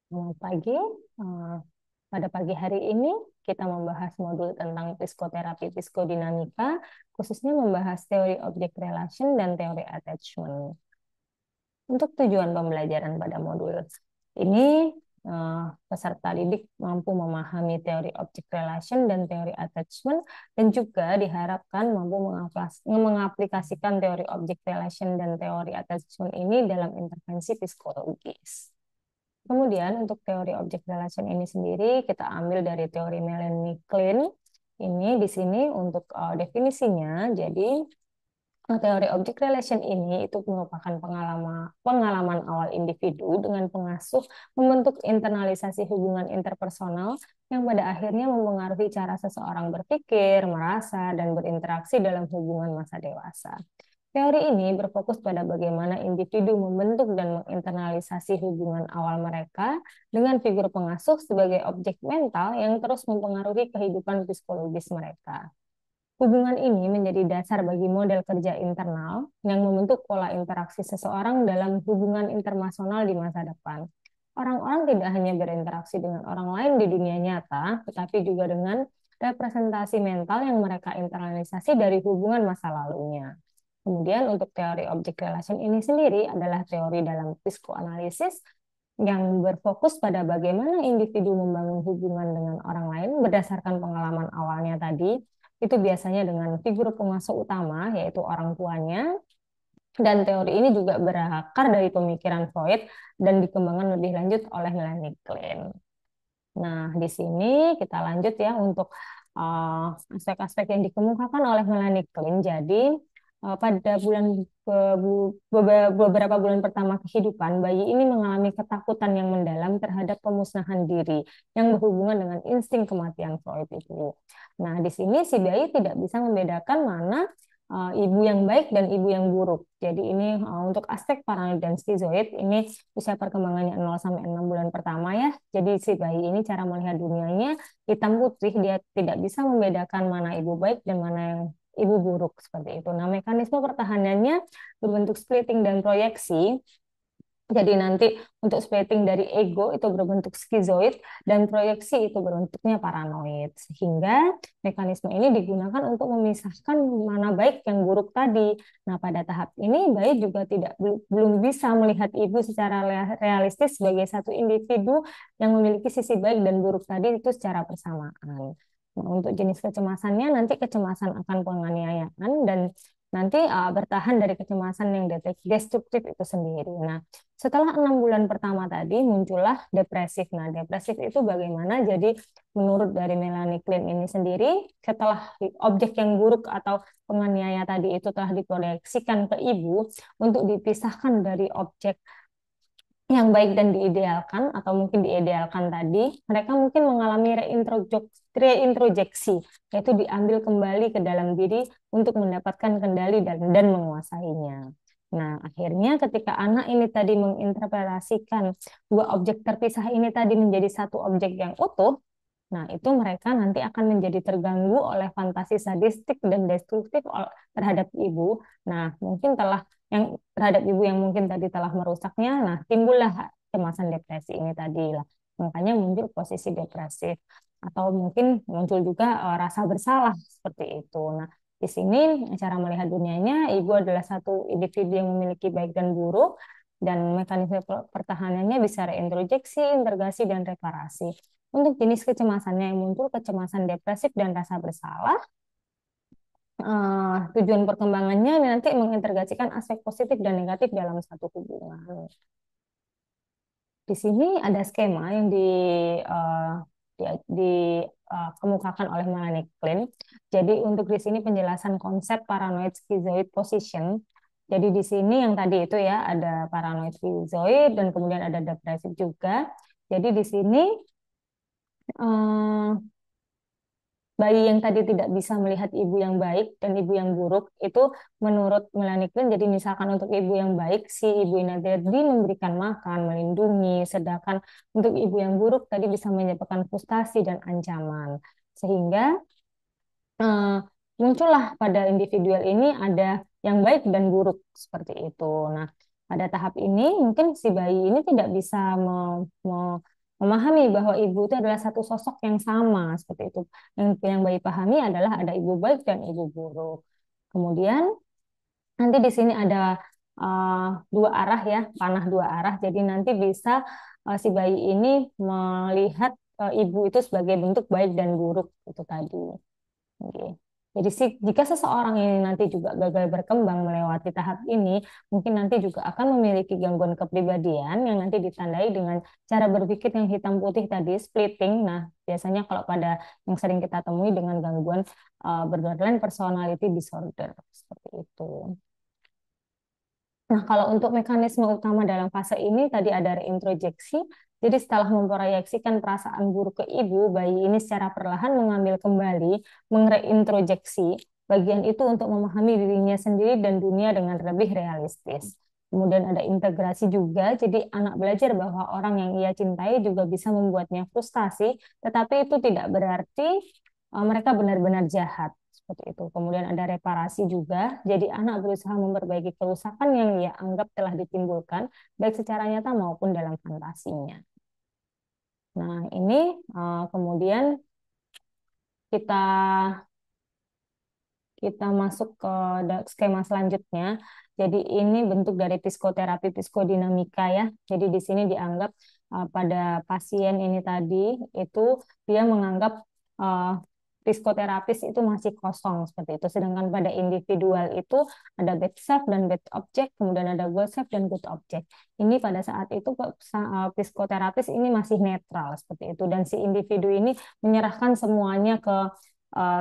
Selamat pagi. Eh, Pada pagi hari ini kita membahas modul tentang psikoterapi psikodinamika, khususnya membahas teori object relation dan teori attachment. Untuk tujuan pembelajaran pada modul ini, peserta didik mampu memahami teori object relation dan teori attachment, dan juga diharapkan mampu mengaplikasikan teori object relation dan teori attachment ini dalam intervensi psikologis. Kemudian untuk teori object relation ini sendiri kita ambil dari teori Melanie Klein. Ini di sini untuk definisinya. Jadi teori object relation ini itu merupakan pengalaman pengalaman awal individu dengan pengasuh membentuk internalisasi hubungan interpersonal yang pada akhirnya mempengaruhi cara seseorang berpikir, merasa, dan berinteraksi dalam hubungan masa dewasa. Teori ini berfokus pada bagaimana individu membentuk dan menginternalisasi hubungan awal mereka dengan figur pengasuh sebagai objek mental yang terus mempengaruhi kehidupan psikologis mereka. Hubungan ini menjadi dasar bagi model kerja internal yang membentuk pola interaksi seseorang dalam hubungan interpersonal di masa depan. Orang-orang tidak hanya berinteraksi dengan orang lain di dunia nyata, tetapi juga dengan representasi mental yang mereka internalisasi dari hubungan masa lalunya. Kemudian untuk teori object relation ini sendiri adalah teori dalam psikoanalisis yang berfokus pada bagaimana individu membangun hubungan dengan orang lain berdasarkan pengalaman awalnya tadi, itu biasanya dengan figur pengasuh utama, yaitu orang tuanya, dan teori ini juga berakar dari pemikiran Freud dan dikembangkan lebih lanjut oleh Melanie Klein. Nah, di sini kita lanjut ya untuk aspek-aspek yang dikemukakan oleh Melanie Klein. Jadi, pada beberapa bulan pertama kehidupan, bayi ini mengalami ketakutan yang mendalam terhadap pemusnahan diri yang berhubungan dengan insting kematian Freud itu. Nah, di sini si bayi tidak bisa membedakan mana ibu yang baik dan ibu yang buruk. Jadi ini untuk aspek paranoid dan skizoid ini usia perkembangannya 0 sampai 6 bulan pertama ya. Jadi si bayi ini cara melihat dunianya hitam putih, dia tidak bisa membedakan mana ibu baik dan mana yang ibu buruk seperti itu. Nah, mekanisme pertahanannya berbentuk splitting dan proyeksi. Jadi nanti untuk splitting dari ego itu berbentuk skizoid dan proyeksi itu berbentuknya paranoid. Sehingga mekanisme ini digunakan untuk memisahkan mana baik yang buruk tadi. Nah, pada tahap ini bayi juga belum bisa melihat ibu secara realistis sebagai satu individu yang memiliki sisi baik dan buruk tadi itu secara bersamaan. Nah, untuk jenis kecemasannya nanti kecemasan akan penganiayaan dan nanti bertahan dari kecemasan yang destruktif itu sendiri. Nah, setelah 6 bulan pertama tadi muncullah depresif. Nah, depresif itu bagaimana? Jadi menurut dari Melanie Klein ini sendiri, setelah objek yang buruk atau penganiaya tadi itu telah diproyeksikan ke ibu untuk dipisahkan dari objek yang baik dan diidealkan atau mungkin diidealkan tadi, mereka mungkin mengalami reintrojeksi, yaitu diambil kembali ke dalam diri untuk mendapatkan kendali dan menguasainya. Nah, akhirnya ketika anak ini tadi menginterpretasikan dua objek terpisah ini tadi menjadi satu objek yang utuh, nah, itu mereka nanti akan menjadi terganggu oleh fantasi sadistik dan destruktif terhadap ibu. Nah, mungkin telah yang terhadap ibu yang mungkin tadi telah merusaknya, nah timbullah kecemasan depresi ini tadi lah. Makanya muncul posisi depresif atau mungkin muncul juga rasa bersalah seperti itu. Nah, di sini cara melihat dunianya, ibu adalah satu individu yang memiliki baik dan buruk dan mekanisme pertahanannya bisa reintrojeksi, integrasi, dan reparasi. Untuk jenis kecemasannya yang muncul, kecemasan depresif dan rasa bersalah, tujuan perkembangannya nanti mengintegrasikan aspek positif dan negatif dalam satu hubungan. Di sini ada skema yang dikemukakan oleh Melanie Klein. Jadi untuk di sini penjelasan konsep paranoid schizoid position. Jadi di sini yang tadi itu ya ada paranoid schizoid dan kemudian ada depresif juga. Jadi di sini eh, bayi yang tadi tidak bisa melihat ibu yang baik dan ibu yang buruk itu menurut Melanie Klein, jadi misalkan untuk ibu yang baik si ibu ini tadi memberikan makan, melindungi, sedangkan untuk ibu yang buruk tadi bisa menyebabkan frustasi dan ancaman sehingga eh, muncullah pada individual ini ada yang baik dan buruk seperti itu. Nah, pada tahap ini mungkin si bayi ini tidak bisa memahami bahwa ibu itu adalah satu sosok yang sama seperti itu. Yang bayi pahami adalah ada ibu baik dan ibu buruk. Kemudian nanti di sini ada dua arah ya, panah dua arah. Jadi nanti bisa si bayi ini melihat ibu itu sebagai bentuk baik dan buruk itu tadi. Oke. Jadi jika seseorang ini nanti juga gagal berkembang melewati tahap ini, mungkin nanti juga akan memiliki gangguan kepribadian yang nanti ditandai dengan cara berpikir yang hitam putih tadi, splitting. Nah, biasanya kalau pada yang sering kita temui dengan gangguan borderline personality disorder seperti itu. Nah, kalau untuk mekanisme utama dalam fase ini tadi ada reintrojeksi. Jadi setelah memproyeksikan perasaan buruk ke ibu, bayi ini secara perlahan mengambil kembali, mengreintrojeksi bagian itu untuk memahami dirinya sendiri dan dunia dengan lebih realistis. Kemudian ada integrasi juga, jadi anak belajar bahwa orang yang ia cintai juga bisa membuatnya frustasi, tetapi itu tidak berarti mereka benar-benar jahat. Seperti itu. Kemudian ada reparasi juga. Jadi anak berusaha memperbaiki kerusakan yang ia anggap telah ditimbulkan, baik secara nyata maupun dalam fantasinya. Nah, ini kemudian kita kita masuk ke skema selanjutnya. Jadi ini bentuk dari psikoterapi psikodinamika ya. Jadi di sini dianggap pada pasien ini tadi itu dia menganggap uh, psikoterapis itu masih kosong seperti itu. Sedangkan pada individual itu ada bad self dan bad object, kemudian ada good self dan good object. Ini pada saat itu psikoterapis ini masih netral seperti itu, dan si individu ini menyerahkan semuanya ke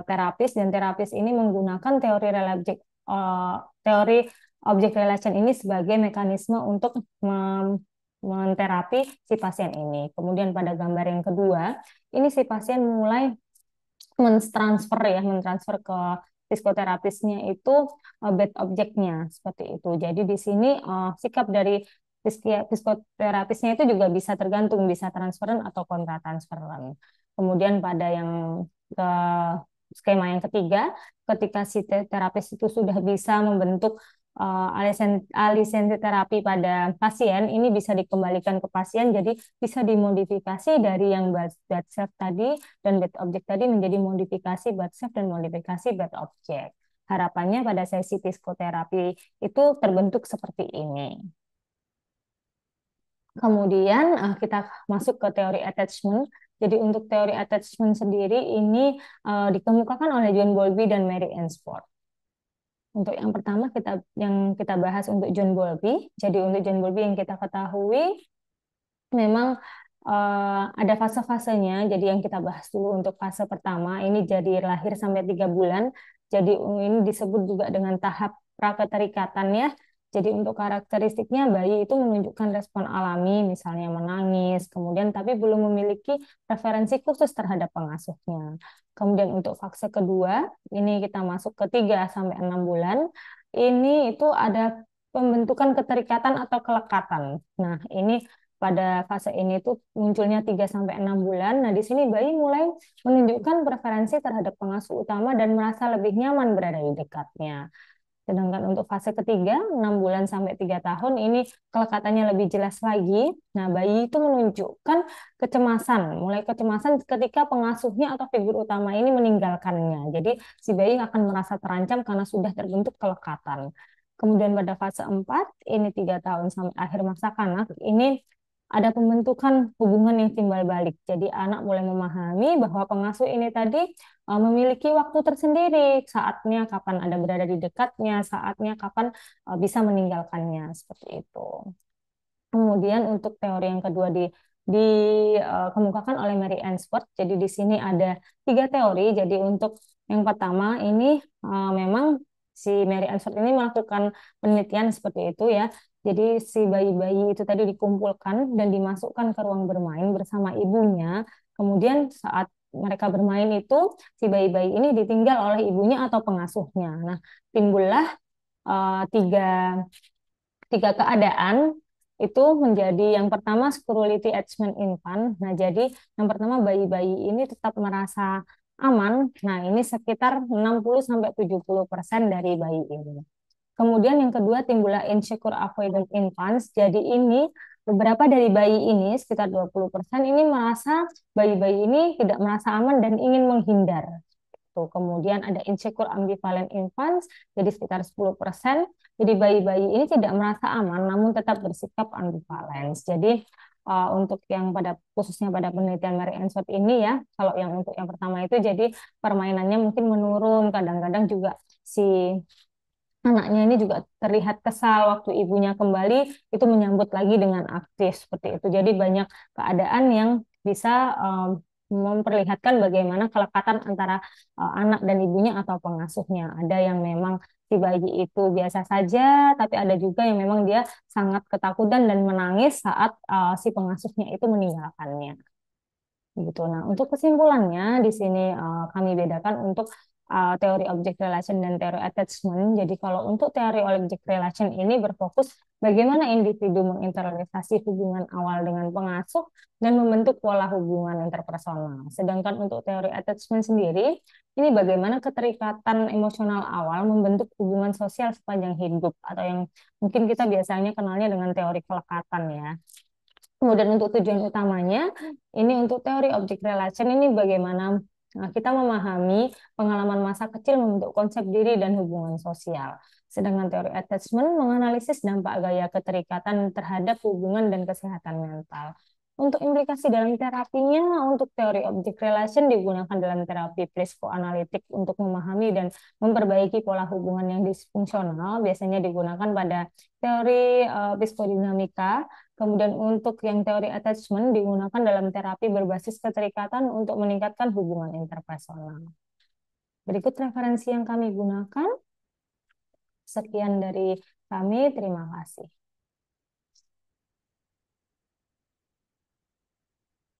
terapis, dan terapis ini menggunakan teori object relation ini sebagai mekanisme untuk menterapi si pasien ini. Kemudian pada gambar yang kedua, ini si pasien mulai mentransfer ke psikoterapisnya itu bad objeknya seperti itu. Jadi di sini sikap dari psikoterapisnya itu juga bisa tergantung, bisa transferan atau kontra transferan. Kemudian pada yang ke skema yang ketiga, ketika si terapis itu sudah bisa membentuk alisensi terapi pada pasien, ini bisa dikembalikan ke pasien, jadi bisa dimodifikasi dari yang bad self tadi dan bad object tadi menjadi modifikasi bad self dan modifikasi bad object. Harapannya pada sesi psikoterapi itu terbentuk seperti ini. Kemudian kita masuk ke teori attachment. Jadi untuk teori attachment sendiri ini dikemukakan oleh John Bowlby dan Mary Ainsworth. Untuk yang pertama kita bahas untuk John Bowlby. Jadi untuk John Bowlby yang kita ketahui memang ada fase-fasenya. Jadi yang kita bahas dulu untuk fase pertama ini jadi lahir sampai 3 bulan. Jadi ini disebut juga dengan tahap praketerikatan ya. Jadi untuk karakteristiknya bayi itu menunjukkan respon alami, misalnya menangis, kemudian tapi belum memiliki preferensi khusus terhadap pengasuhnya. Kemudian untuk fase kedua, ini kita masuk ke 3 sampai 6 bulan. Ini itu ada pembentukan keterikatan atau kelekatan. Nah, ini pada fase ini tuh munculnya 3 sampai 6 bulan. Nah, di sini bayi mulai menunjukkan preferensi terhadap pengasuh utama dan merasa lebih nyaman berada di dekatnya. Sedangkan untuk fase ketiga, 6 bulan sampai 3 tahun, ini kelekatannya lebih jelas lagi. Nah, bayi itu menunjukkan kecemasan, mulai kecemasan ketika pengasuhnya atau figur utama ini meninggalkannya. Jadi, si bayi akan merasa terancam karena sudah terbentuk kelekatan. Kemudian pada fase 4, ini 3 tahun sampai akhir masa kanak, ini ada pembentukan hubungan yang timbal balik. Jadi anak mulai memahami bahwa pengasuh ini tadi memiliki waktu tersendiri, saatnya kapan ada berada di dekatnya, saatnya kapan bisa meninggalkannya, seperti itu. Kemudian untuk teori yang kedua dikemukakan oleh Mary Ainsworth. Jadi di sini ada 3 teori. Jadi untuk yang pertama ini memang si Mary Ainsworth ini melakukan penelitian seperti itu ya. Jadi si bayi-bayi itu tadi dikumpulkan dan dimasukkan ke ruang bermain bersama ibunya. Kemudian saat mereka bermain itu si bayi-bayi ini ditinggal oleh ibunya atau pengasuhnya. Nah, timbullah tiga tiga keadaan itu menjadi yang pertama security attachment infant. Nah, jadi yang pertama bayi-bayi ini tetap merasa aman. Nah, ini sekitar 60-70% dari bayi ini. Kemudian yang kedua timbullah insecure avoidant infants. Jadi ini Beberapa dari bayi ini, sekitar 20%, ini merasa bayi-bayi ini tidak merasa aman dan ingin menghindar. Tuh, kemudian ada insecure ambivalent infants, jadi sekitar 10%. Jadi bayi-bayi ini tidak merasa aman, namun tetap bersikap ambivalent. Jadi untuk yang khususnya pada penelitian Mary Ainsworth ini ya, kalau yang untuk yang pertama itu jadi permainannya mungkin menurun, kadang-kadang juga si anaknya ini juga terlihat kesal waktu ibunya kembali itu menyambut lagi dengan aktif seperti itu. Jadi banyak keadaan yang bisa memperlihatkan bagaimana kelekatan antara anak dan ibunya atau pengasuhnya. Ada yang memang si bayi itu biasa saja, tapi ada juga yang memang dia sangat ketakutan dan menangis saat si pengasuhnya itu meninggalkannya gitu. Nah, untuk kesimpulannya di sini kami bedakan untuk teori object relation dan teori attachment. Jadi kalau untuk teori object relation ini berfokus bagaimana individu menginternalisasi hubungan awal dengan pengasuh dan membentuk pola hubungan interpersonal. Sedangkan untuk teori attachment sendiri, ini bagaimana keterikatan emosional awal membentuk hubungan sosial sepanjang hidup atau yang mungkin kita biasanya kenalnya dengan teori kelekatan ya. Kemudian untuk tujuan utamanya, ini untuk teori object relation ini bagaimana kita memahami pengalaman masa kecil membentuk konsep diri dan hubungan sosial. Sedangkan teori attachment menganalisis dampak gaya keterikatan terhadap hubungan dan kesehatan mental. Untuk implikasi dalam terapinya, untuk teori object relation digunakan dalam terapi psikoanalitik untuk memahami dan memperbaiki pola hubungan yang disfungsional, biasanya digunakan pada teori psikodinamika. Kemudian untuk yang teori attachment digunakan dalam terapi berbasis keterikatan untuk meningkatkan hubungan interpersonal. Berikut referensi yang kami gunakan. Sekian dari kami, terima kasih.